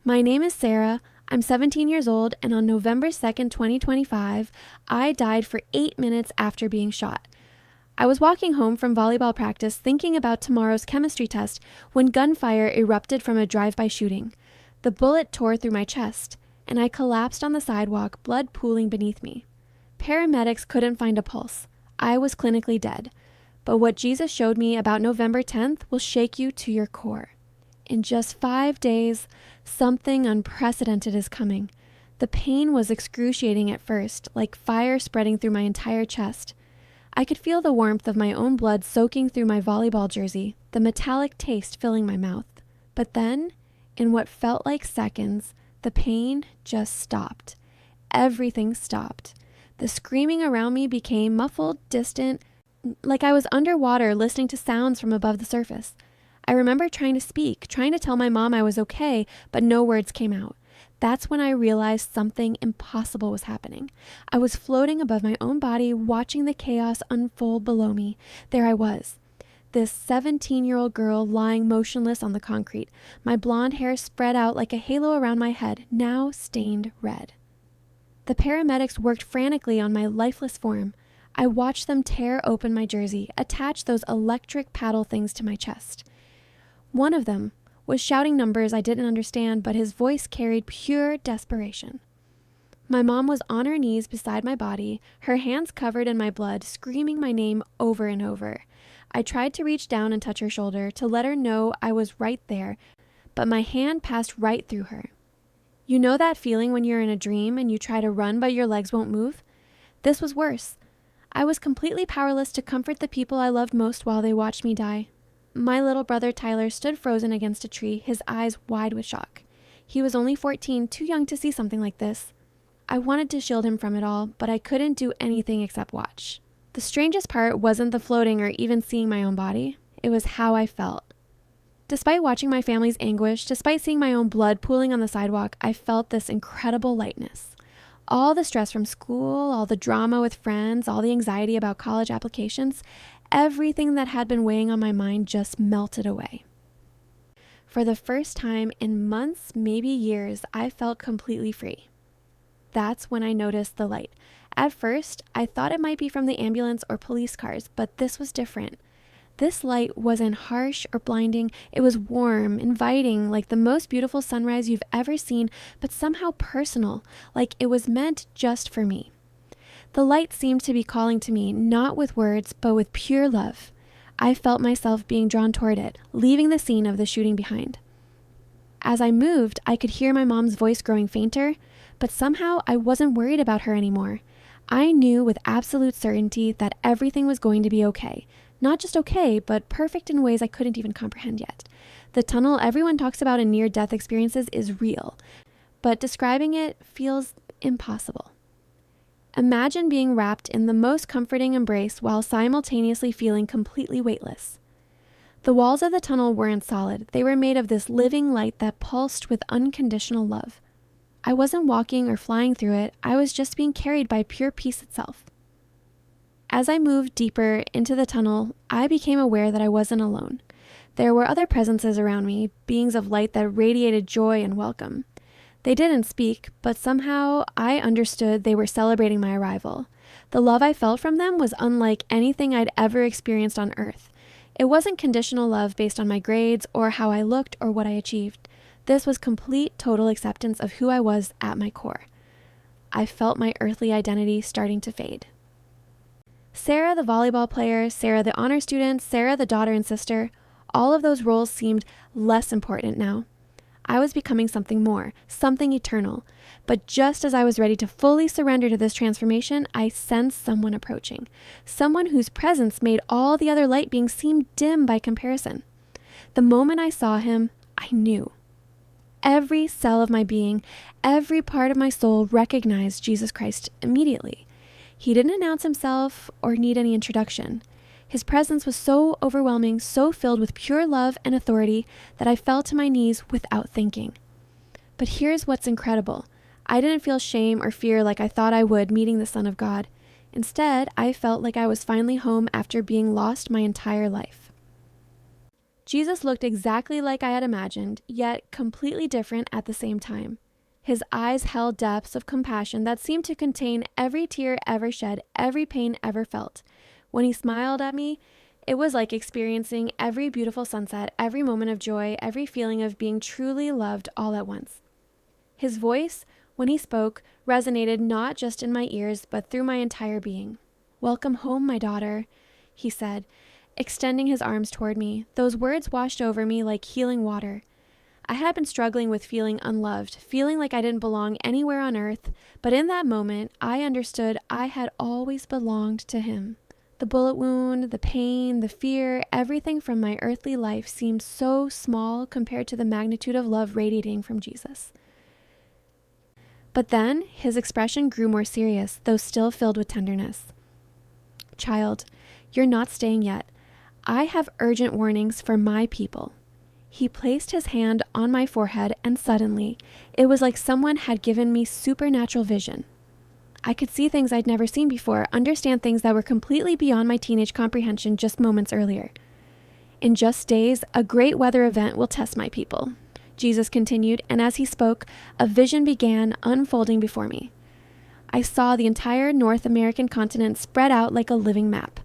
My name is Sarah. I'm 17 years old, and on November 2nd, 2025, I died for 8 minutes after being shot. I was walking home from volleyball practice thinking about tomorrow's chemistry test when gunfire erupted from a drive-by shooting. The bullet tore through my chest, and I collapsed on the sidewalk, blood pooling beneath me. Paramedics couldn't find a pulse. I was clinically dead. But what Jesus showed me about November 10th will shake you to your core. In just 5 days, something unprecedented is coming. The pain was excruciating at first, like fire spreading through my entire chest. I could feel the warmth of my own blood soaking through my volleyball jersey, the metallic taste filling my mouth. But then, in what felt like seconds, the pain just stopped. Everything stopped. The screaming around me became muffled, distant, like I was underwater listening to sounds from above the surface. I remember trying to speak, trying to tell my mom I was okay, but no words came out. That's when I realized something impossible was happening. I was floating above my own body, watching the chaos unfold below me. There I was, this 17-year-old girl lying motionless on the concrete, my blonde hair spread out like a halo around my head, now stained red. The paramedics worked frantically on my lifeless form. I watched them tear open my jersey, attach those electric paddle things to my chest. One of them was shouting numbers I didn't understand, but his voice carried pure desperation. My mom was on her knees beside my body, her hands covered in my blood, screaming my name over and over. I tried to reach down and touch her shoulder to let her know I was right there, but my hand passed right through her. You know that feeling when you're in a dream and you try to run but your legs won't move? This was worse. I was completely powerless to comfort the people I loved most while they watched me die. My little brother Tyler stood frozen against a tree, his eyes wide with shock. He was only 14, too young to see something like this. I wanted to shield him from it all, but I couldn't do anything except watch. The strangest part wasn't the floating or even seeing my own body. It was how I felt. Despite watching my family's anguish, despite seeing my own blood pooling on the sidewalk, I felt this incredible lightness. All the stress from school, all the drama with friends, all the anxiety about college applications, everything that had been weighing on my mind just melted away. For the first time in months, maybe years, I felt completely free. That's when I noticed the light. At first, I thought it might be from the ambulance or police cars, but this was different. This light wasn't harsh or blinding. It was warm, inviting, like the most beautiful sunrise you've ever seen, but somehow personal, like it was meant just for me. The light seemed to be calling to me, not with words, but with pure love. I felt myself being drawn toward it, leaving the scene of the shooting behind. As I moved, I could hear my mom's voice growing fainter, but somehow I wasn't worried about her anymore. I knew with absolute certainty that everything was going to be okay. Not just okay, but perfect in ways I couldn't even comprehend yet. The tunnel everyone talks about in near-death experiences is real, but describing it feels impossible. Imagine being wrapped in the most comforting embrace while simultaneously feeling completely weightless. The walls of the tunnel weren't solid. They were made of this living light that pulsed with unconditional love. I wasn't walking or flying through it. I was just being carried by pure peace itself. As I moved deeper into the tunnel, I became aware that I wasn't alone. There were other presences around me, beings of light that radiated joy and welcome. They didn't speak, but somehow I understood they were celebrating my arrival. The love I felt from them was unlike anything I'd ever experienced on Earth. It wasn't conditional love based on my grades or how I looked or what I achieved. This was complete, total acceptance of who I was at my core. I felt my earthly identity starting to fade. Sarah, the volleyball player, Sarah, the honor student, Sarah, the daughter and sister, all of those roles seemed less important now. I was becoming something more, something eternal. But just as I was ready to fully surrender to this transformation, I sensed someone approaching. Someone whose presence made all the other light beings seem dim by comparison. The moment I saw him, I knew. Every cell of my being, every part of my soul recognized Jesus Christ immediately. He didn't announce himself or need any introduction. His presence was so overwhelming, so filled with pure love and authority that I fell to my knees without thinking. But here's what's incredible. I didn't feel shame or fear like I thought I would meeting the Son of God. Instead, I felt like I was finally home after being lost my entire life. Jesus looked exactly like I had imagined, yet completely different at the same time. His eyes held depths of compassion that seemed to contain every tear ever shed, every pain ever felt. When he smiled at me, it was like experiencing every beautiful sunset, every moment of joy, every feeling of being truly loved all at once. His voice, when he spoke, resonated not just in my ears, but through my entire being. "Welcome home, my daughter," he said, extending his arms toward me. Those words washed over me like healing water. I had been struggling with feeling unloved, feeling like I didn't belong anywhere on earth, but in that moment, I understood I had always belonged to him. The bullet wound, the pain, the fear, everything from my earthly life seemed so small compared to the magnitude of love radiating from Jesus. But then, his expression grew more serious, though still filled with tenderness. "Child, you're not staying yet. I have urgent warnings for my people." He placed his hand on my forehead, and suddenly, it was like someone had given me supernatural vision. I could see things I'd never seen before, understand things that were completely beyond my teenage comprehension just moments earlier. "In just days, a great weather event will test my people," Jesus continued, and as he spoke, a vision began unfolding before me. I saw the entire North American continent spread out like a living map.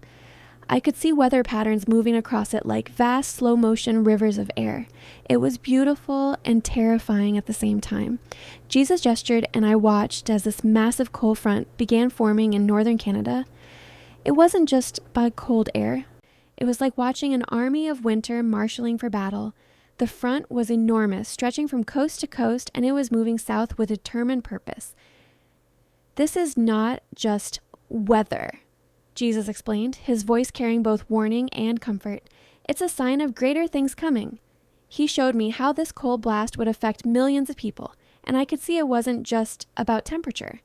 I could see weather patterns moving across it like vast slow-motion rivers of air. It was beautiful and terrifying at the same time. Jesus gestured, and I watched as this massive cold front began forming in northern Canada. It wasn't just by cold air. It was like watching an army of winter marshaling for battle. The front was enormous, stretching from coast to coast, and it was moving south with determined purpose. "This is not just weather," Jesus explained, his voice carrying both warning and comfort. "It's a sign of greater things coming." He showed me how this cold blast would affect millions of people, and I could see it wasn't just about temperature.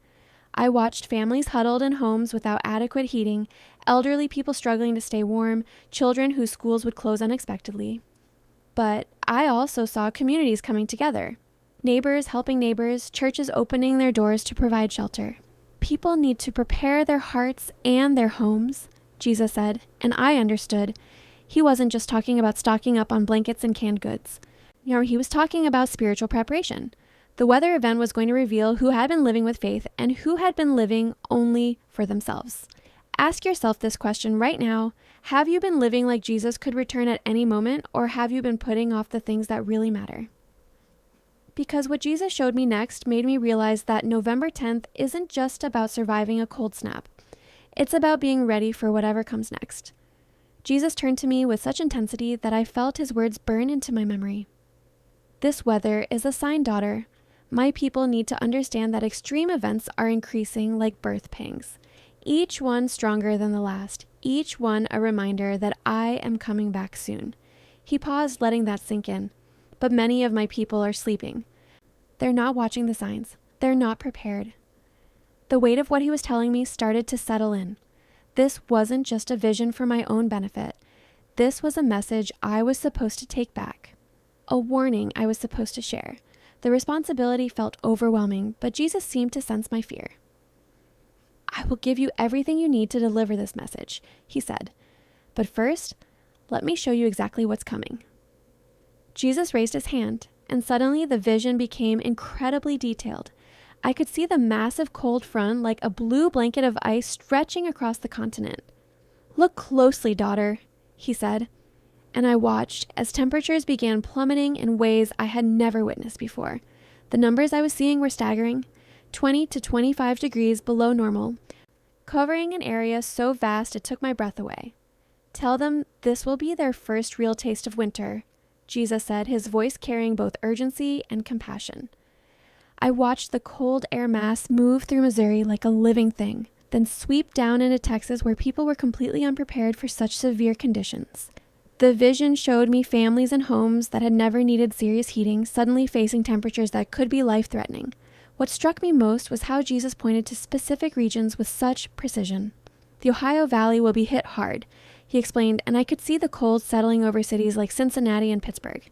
I watched families huddled in homes without adequate heating, elderly people struggling to stay warm, children whose schools would close unexpectedly. But I also saw communities coming together. Neighbors helping neighbors, churches opening their doors to provide shelter. "People need to prepare their hearts and their homes," Jesus said, and I understood. He wasn't just talking about stocking up on blankets and canned goods. He was talking about spiritual preparation. The weather event was going to reveal who had been living with faith and who had been living only for themselves. Ask yourself this question right now. Have you been living like Jesus could return at any moment, or have you been putting off the things that really matter? Because what Jesus showed me next made me realize that November 10th isn't just about surviving a cold snap. It's about being ready for whatever comes next. Jesus turned to me with such intensity that I felt his words burn into my memory. "This weather is a sign, daughter. My people need to understand that extreme events are increasing like birth pangs, each one stronger than the last, each one a reminder that I am coming back soon." He paused, letting that sink in. "But many of my people are sleeping. They're not watching the signs. They're not prepared." The weight of what he was telling me started to settle in. This wasn't just a vision for my own benefit. This was a message I was supposed to take back, a warning I was supposed to share. The responsibility felt overwhelming, but Jesus seemed to sense my fear. "I will give you everything you need to deliver this message," he said. "But first, let me show you exactly what's coming." Jesus raised his hand, and suddenly the vision became incredibly detailed. I could see the massive cold front like a blue blanket of ice stretching across the continent. "Look closely, daughter," he said, and I watched as temperatures began plummeting in ways I had never witnessed before. The numbers I was seeing were staggering, 20 to 25 degrees below normal, covering an area so vast it took my breath away. "Tell them this will be their first real taste of winter," Jesus said, his voice carrying both urgency and compassion. I watched the cold air mass move through Missouri like a living thing, then sweep down into Texas where people were completely unprepared for such severe conditions. The vision showed me families and homes that had never needed serious heating suddenly facing temperatures that could be life-threatening. What struck me most was how Jesus pointed to specific regions with such precision. "The Ohio Valley will be hit hard," he explained, and I could see the cold settling over cities like Cincinnati and Pittsburgh.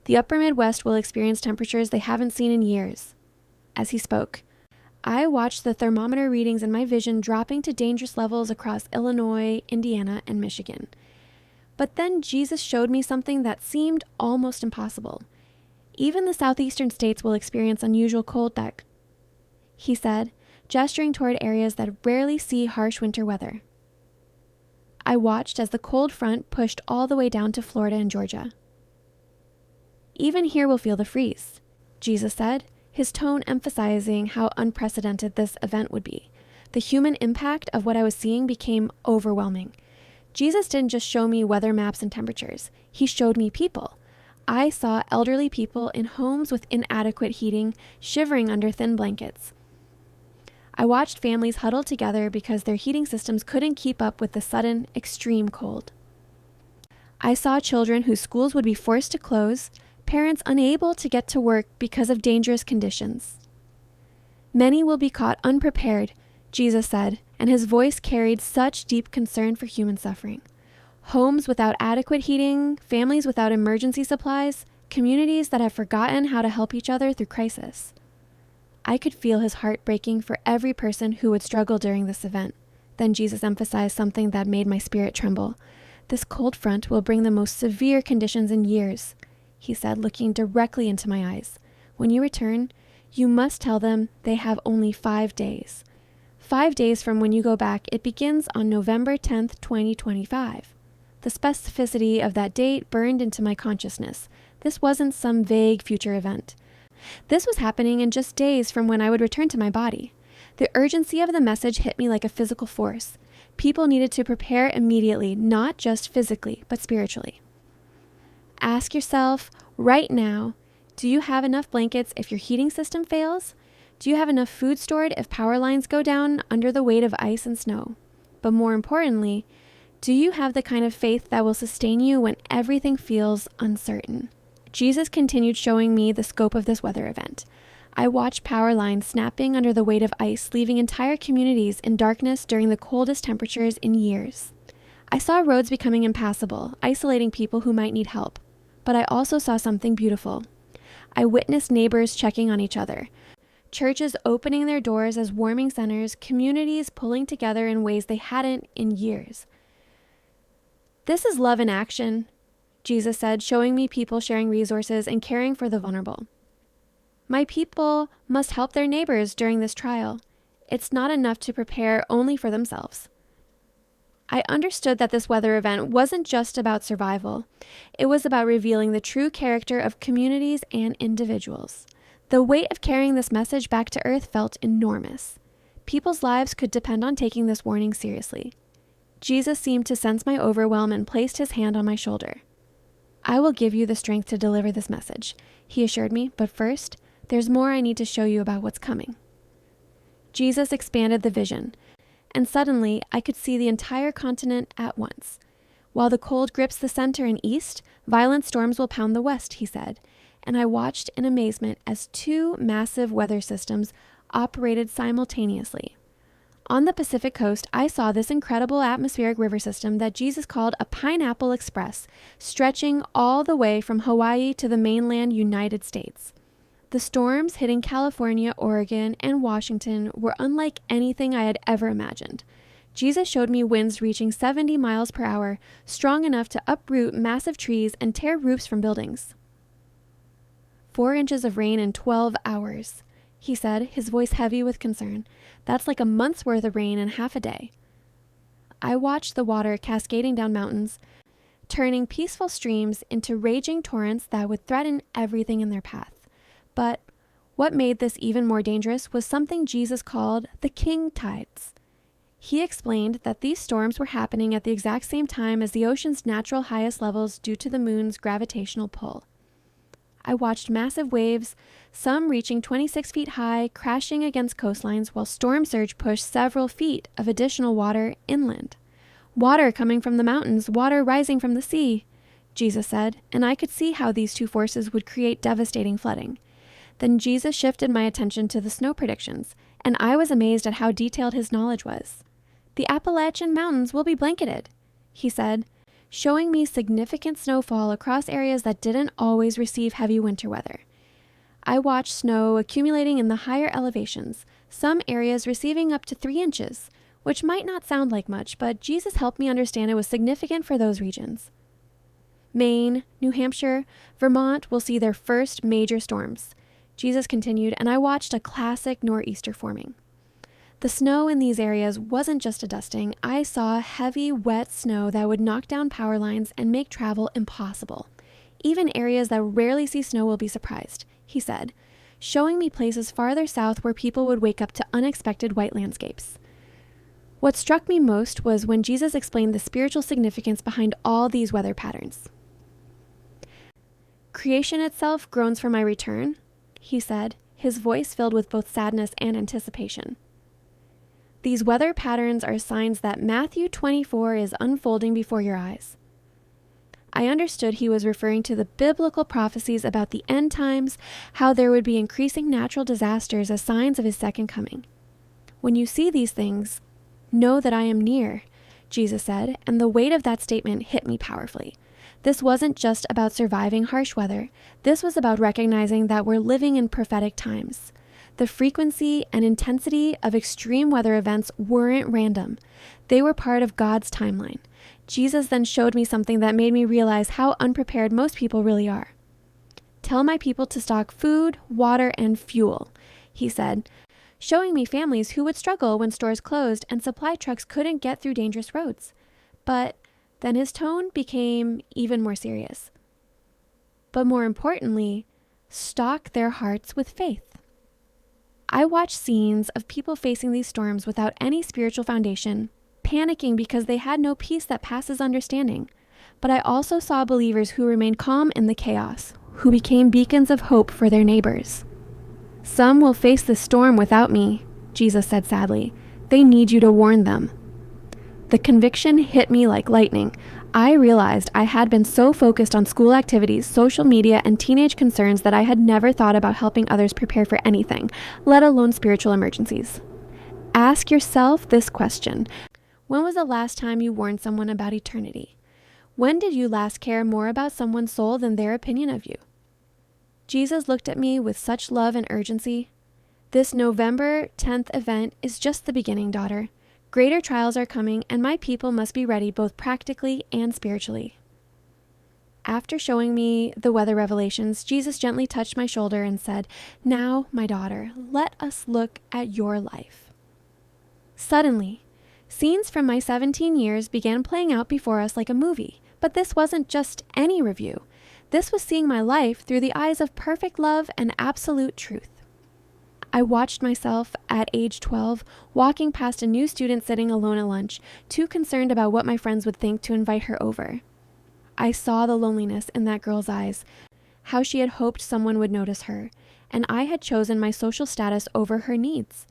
"The upper Midwest will experience temperatures they haven't seen in years." As he spoke, I watched the thermometer readings in my vision dropping to dangerous levels across Illinois, Indiana, and Michigan. But then Jesus showed me something that seemed almost impossible. Even the southeastern states will experience unusual cold that, he said, gesturing toward areas that rarely see harsh winter weather. I watched as the cold front pushed all the way down to Florida and Georgia. Even here we'll feel the freeze, Jesus said, his tone emphasizing how unprecedented this event would be. The human impact of what I was seeing became overwhelming. Jesus didn't just show me weather maps and temperatures. He showed me people. I saw elderly people in homes with inadequate heating, shivering under thin blankets. I watched families huddled together because their heating systems couldn't keep up with the sudden, extreme cold. I saw children whose schools would be forced to close, parents unable to get to work because of dangerous conditions. Many will be caught unprepared, Jesus said, and his voice carried such deep concern for human suffering. Homes without adequate heating, families without emergency supplies, communities that have forgotten how to help each other through crisis. I could feel his heart breaking for every person who would struggle during this event. Then Jesus emphasized something that made my spirit tremble. This cold front will bring the most severe conditions in years, he said, looking directly into my eyes. When you return, you must tell them they have only 5 days. 5 days from when you go back, it begins on November 10th, 2025. The specificity of that date burned into my consciousness. This wasn't some vague future event. This was happening in just days from when I would return to my body. The urgency of the message hit me like a physical force. People needed to prepare immediately, not just physically, but spiritually. Ask yourself right now, do you have enough blankets if your heating system fails? Do you have enough food stored if power lines go down under the weight of ice and snow? But more importantly, do you have the kind of faith that will sustain you when everything feels uncertain? Jesus continued showing me the scope of this weather event. I watched power lines snapping under the weight of ice, leaving entire communities in darkness during the coldest temperatures in years. I saw roads becoming impassable, isolating people who might need help. But I also saw something beautiful. I witnessed neighbors checking on each other, churches opening their doors as warming centers, communities pulling together in ways they hadn't in years. This is love in action, Jesus said, showing me people sharing resources and caring for the vulnerable. My people must help their neighbors during this trial. It's not enough to prepare only for themselves. I understood that this weather event wasn't just about survival. It was about revealing the true character of communities and individuals. The weight of carrying this message back to Earth felt enormous. People's lives could depend on taking this warning seriously. Jesus seemed to sense my overwhelm and placed his hand on my shoulder. I will give you the strength to deliver this message, he assured me, but first, there's more I need to show you about what's coming. Jesus expanded the vision, and suddenly I could see the entire continent at once. While the cold grips the center and east, violent storms will pound the west, he said, and I watched in amazement as 2 massive weather systems operated simultaneously. On the Pacific coast, I saw this incredible atmospheric river system that Jesus called a Pineapple Express, stretching all the way from Hawaii to the mainland United States. The storms hitting California, Oregon, and Washington were unlike anything I had ever imagined. Jesus showed me winds reaching 70 miles per hour, strong enough to uproot massive trees and tear roofs from buildings. 4 inches of rain in 12 hours, he said, his voice heavy with concern. That's like a month's worth of rain in half a day. I watched the water cascading down mountains, turning peaceful streams into raging torrents that would threaten everything in their path. But what made this even more dangerous was something Jesus called the king tides. He explained that these storms were happening at the exact same time as the ocean's natural highest levels due to the moon's gravitational pull. I watched massive waves, some reaching 26 feet high, crashing against coastlines while storm surge pushed several feet of additional water inland. Water coming from the mountains, water rising from the sea, Jesus said, and I could see how these 2 forces would create devastating flooding. Then Jesus shifted my attention to the snow predictions, and I was amazed at how detailed his knowledge was. The Appalachian Mountains will be blanketed, he said, showing me significant snowfall across areas that didn't always receive heavy winter weather. I watched snow accumulating in the higher elevations, some areas receiving up to 3 inches, which might not sound like much, but Jesus helped me understand it was significant for those regions. Maine, New Hampshire, Vermont will see their first major storms. Jesus continued, and I watched a classic nor'easter forming. The snow in these areas wasn't just a dusting. I saw heavy, wet snow that would knock down power lines and make travel impossible. Even areas that rarely see snow will be surprised, he said, showing me places farther south where people would wake up to unexpected white landscapes. What struck me most was when Jesus explained the spiritual significance behind all these weather patterns. Creation itself groans for my return, he said, his voice filled with both sadness and anticipation. These weather patterns are signs that Matthew 24 is unfolding before your eyes. I understood he was referring to the biblical prophecies about the end times, how there would be increasing natural disasters as signs of his second coming. When you see these things, know that I am near, Jesus said, and the weight of that statement hit me powerfully. This wasn't just about surviving harsh weather. This was about recognizing that we're living in prophetic times. The frequency and intensity of extreme weather events weren't random. They were part of God's timeline. Jesus then showed me something that made me realize how unprepared most people really are. Tell my people to stock food, water, and fuel, he said, showing me families who would struggle when stores closed and supply trucks couldn't get through dangerous roads. But then his tone became even more serious. But more importantly, stock their hearts with faith. I watched scenes of people facing these storms without any spiritual foundation, panicking because they had no peace that passes understanding. But I also saw believers who remained calm in the chaos, who became beacons of hope for their neighbors. Some will face the storm without me, Jesus said sadly. They need you to warn them. The conviction hit me like lightning. I realized I had been so focused on school activities, social media, and teenage concerns that I had never thought about helping others prepare for anything, let alone spiritual emergencies. Ask yourself this question. When was the last time you warned someone about eternity? When did you last care more about someone's soul than their opinion of you? Jesus looked at me with such love and urgency. This November 10th event is just the beginning, daughter. Greater trials are coming, and my people must be ready both practically and spiritually. After showing me the weather revelations, Jesus gently touched my shoulder and said, "Now, my daughter, let us look at your life." Suddenly, scenes from my 17 years began playing out before us like a movie. But this wasn't just any review. This was seeing my life through the eyes of perfect love and absolute truth. I watched myself at age 12 walking past a new student sitting alone at lunch, too concerned about what my friends would think to invite her over. I saw the loneliness in that girl's eyes, how she had hoped someone would notice her, and I had chosen my social status over her needs.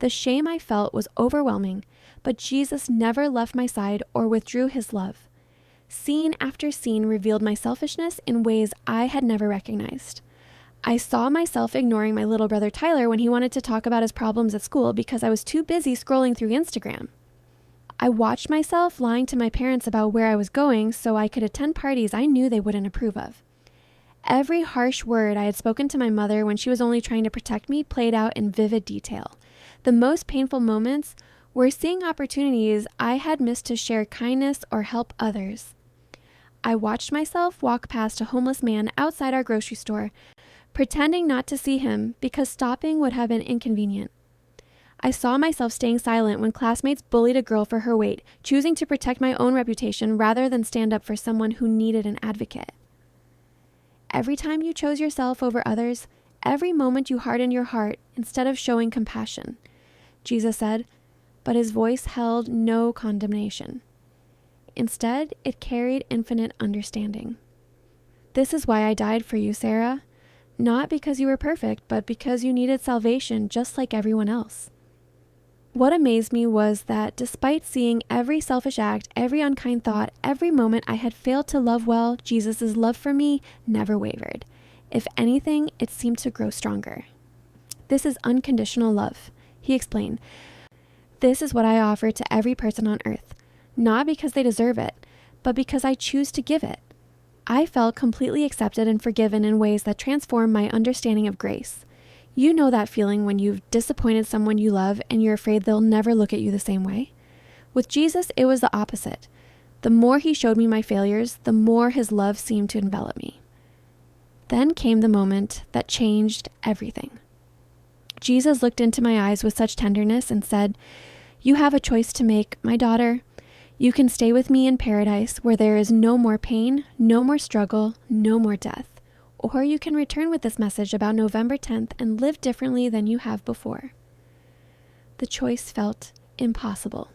The shame I felt was overwhelming, but Jesus never left my side or withdrew his love. Scene after scene revealed my selfishness in ways I had never recognized. I saw myself ignoring my little brother Tyler when he wanted to talk about his problems at school because I was too busy scrolling through Instagram. I watched myself lying to my parents about where I was going so I could attend parties I knew they wouldn't approve of. Every harsh word I had spoken to my mother when she was only trying to protect me played out in vivid detail. The most painful moments were seeing opportunities I had missed to share kindness or help others. I watched myself walk past a homeless man outside our grocery store, pretending not to see him because stopping would have been inconvenient. I saw myself staying silent when classmates bullied a girl for her weight, choosing to protect my own reputation rather than stand up for someone who needed an advocate. Every time you chose yourself over others, every moment you hardened your heart instead of showing compassion, Jesus said, but his voice held no condemnation. Instead, it carried infinite understanding. This is why I died for you, Sarah. Not because you were perfect, but because you needed salvation just like everyone else. What amazed me was that despite seeing every selfish act, every unkind thought, every moment I had failed to love well, Jesus' love for me never wavered. If anything, it seemed to grow stronger. This is unconditional love, he explained. This is what I offer to every person on earth, not because they deserve it, but because I choose to give it. I felt completely accepted and forgiven in ways that transformed my understanding of grace. You know that feeling when you've disappointed someone you love and you're afraid they'll never look at you the same way? With Jesus, it was the opposite. The more he showed me my failures, the more his love seemed to envelop me. Then came the moment that changed everything. Jesus looked into my eyes with such tenderness and said, "You have a choice to make, my daughter. You can stay with me in paradise where there is no more pain, no more struggle, no more death. Or you can return with this message about November 10th and live differently than you have before." The choice felt impossible.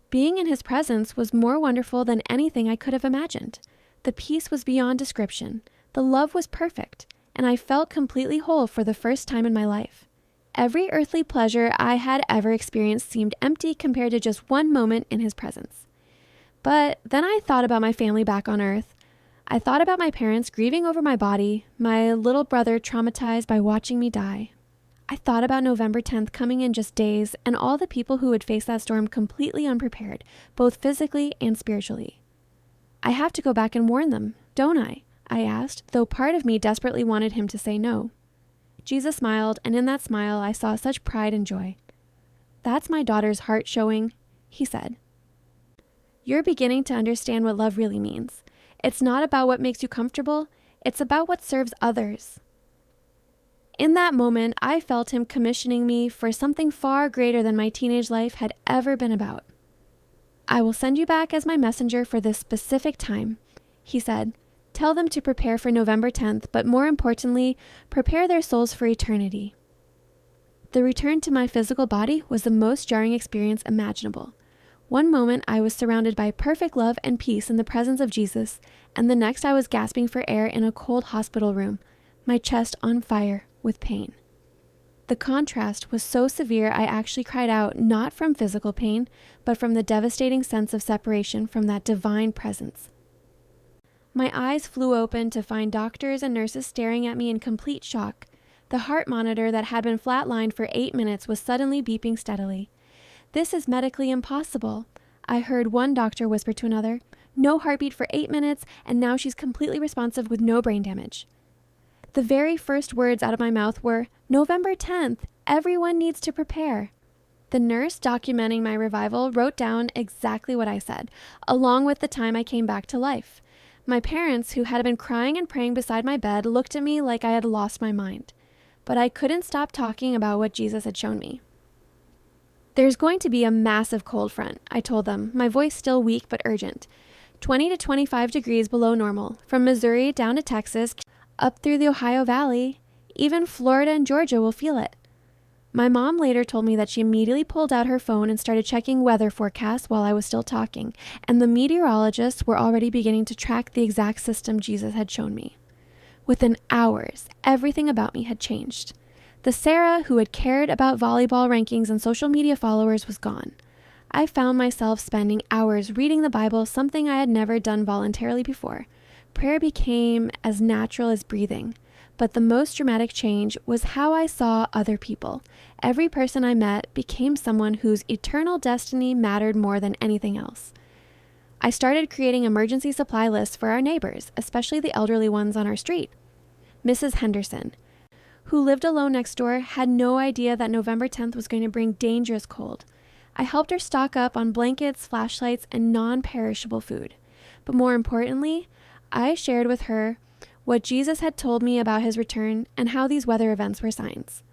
Being in his presence was more wonderful than anything I could have imagined. The peace was beyond description. The love was perfect, and I felt completely whole for the first time in my life. Every earthly pleasure I had ever experienced seemed empty compared to just one moment in his presence. But then I thought about my family back on earth. I thought about my parents grieving over my body, my little brother traumatized by watching me die. I thought about November 10th coming in just days and all the people who would face that storm completely unprepared, both physically and spiritually. I have to go back and warn them, don't I asked, though part of me desperately wanted him to say no. Jesus smiled, and in that smile I saw such pride and joy. "That's my daughter's heart showing," he said. "You're beginning to understand what love really means. It's not about what makes you comfortable, it's about what serves others." In that moment, I felt him commissioning me for something far greater than my teenage life had ever been about. "I will send you back as my messenger for this specific time," he said. "Tell them to prepare for November 10th, but more importantly, prepare their souls for eternity." The return to my physical body was the most jarring experience imaginable. One moment I was surrounded by perfect love and peace in the presence of Jesus, and the next I was gasping for air in a cold hospital room, my chest on fire with pain. The contrast was so severe I actually cried out, not from physical pain, but from the devastating sense of separation from that divine presence. My eyes flew open to find doctors and nurses staring at me in complete shock. The heart monitor that had been flatlined for 8 minutes was suddenly beeping steadily. "This is medically impossible," I heard one doctor whisper to another. "No heartbeat for 8 minutes, and now she's completely responsive with no brain damage." The very first words out of my mouth were, "November 10th, everyone needs to prepare." The nurse documenting my revival wrote down exactly what I said, along with the time I came back to life. My parents, who had been crying and praying beside my bed, looked at me like I had lost my mind. But I couldn't stop talking about what Jesus had shown me. "There's going to be a massive cold front," I told them, my voice still weak but urgent. 20 to 25 degrees below normal, from Missouri down to Texas, up through the Ohio Valley. Even Florida and Georgia will feel it. My mom later told me that she immediately pulled out her phone and started checking weather forecasts while I was still talking, and the meteorologists were already beginning to track the exact system Jesus had shown me. Within hours, everything about me had changed. The Sarah who had cared about volleyball rankings and social media followers was gone. I found myself spending hours reading the Bible, something I had never done voluntarily before. Prayer became as natural as breathing. But the most dramatic change was how I saw other people. Every person I met became someone whose eternal destiny mattered more than anything else. I started creating emergency supply lists for our neighbors, especially the elderly ones on our street. Mrs. Henderson, who lived alone next door, had no idea that November 10th was going to bring dangerous cold. I helped her stock up on blankets, flashlights, and non-perishable food. But more importantly, I shared with her what Jesus had told me about his return and how these weather events were signs.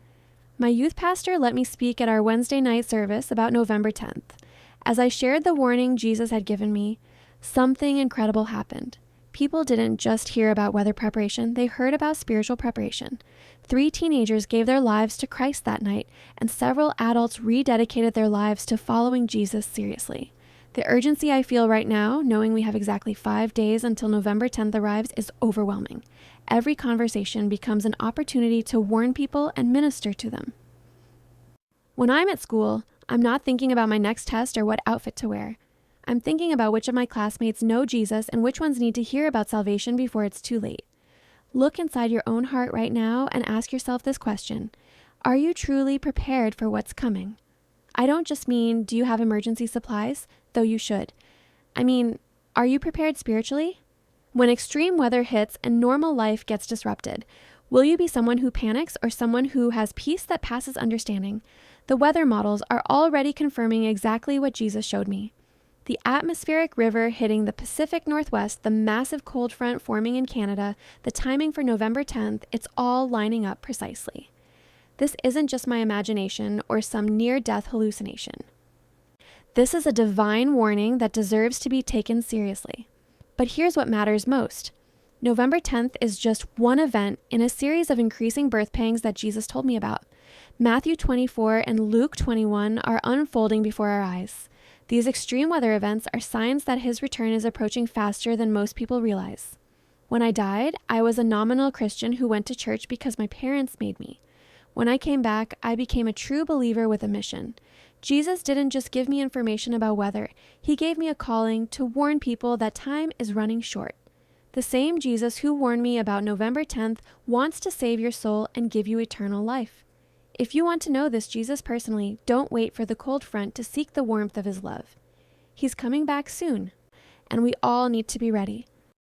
My youth pastor let me speak at our Wednesday night service about November 10th. As I shared the warning Jesus had given me, something incredible happened. People didn't just hear about weather preparation, they heard about spiritual preparation. 3 teenagers gave their lives to Christ that night, and several adults rededicated their lives to following Jesus seriously. The urgency I feel right now, knowing we have exactly 5 days until November 10th arrives, is overwhelming. Every conversation becomes an opportunity to warn people and minister to them. When I'm at school, I'm not thinking about my next test or what outfit to wear. I'm thinking about which of my classmates know Jesus and which ones need to hear about salvation before it's too late. Look inside your own heart right now and ask yourself this question: are you truly prepared for what's coming? I don't just mean, do you have emergency supplies? Though you should. I mean, are you prepared spiritually? When extreme weather hits and normal life gets disrupted, will you be someone who panics or someone who has peace that passes understanding? The weather models are already confirming exactly what Jesus showed me. The atmospheric river hitting the Pacific Northwest, the massive cold front forming in Canada, the timing for November 10th, it's all lining up precisely. This isn't just my imagination or some near-death hallucination. This is a divine warning that deserves to be taken seriously. But here's what matters most. November 10th is just one event in a series of increasing birth pangs that Jesus told me about. Matthew 24 and Luke 21 are unfolding before our eyes. These extreme weather events are signs that his return is approaching faster than most people realize. When I died, I was a nominal Christian who went to church because my parents made me. When I came back, I became a true believer with a mission. Jesus didn't just give me information about weather. He gave me a calling to warn people that time is running short. The same Jesus who warned me about November 10th wants to save your soul and give you eternal life. If you want to know this Jesus personally, don't wait for the cold front to seek the warmth of his love. He's coming back soon, and we all need to be ready.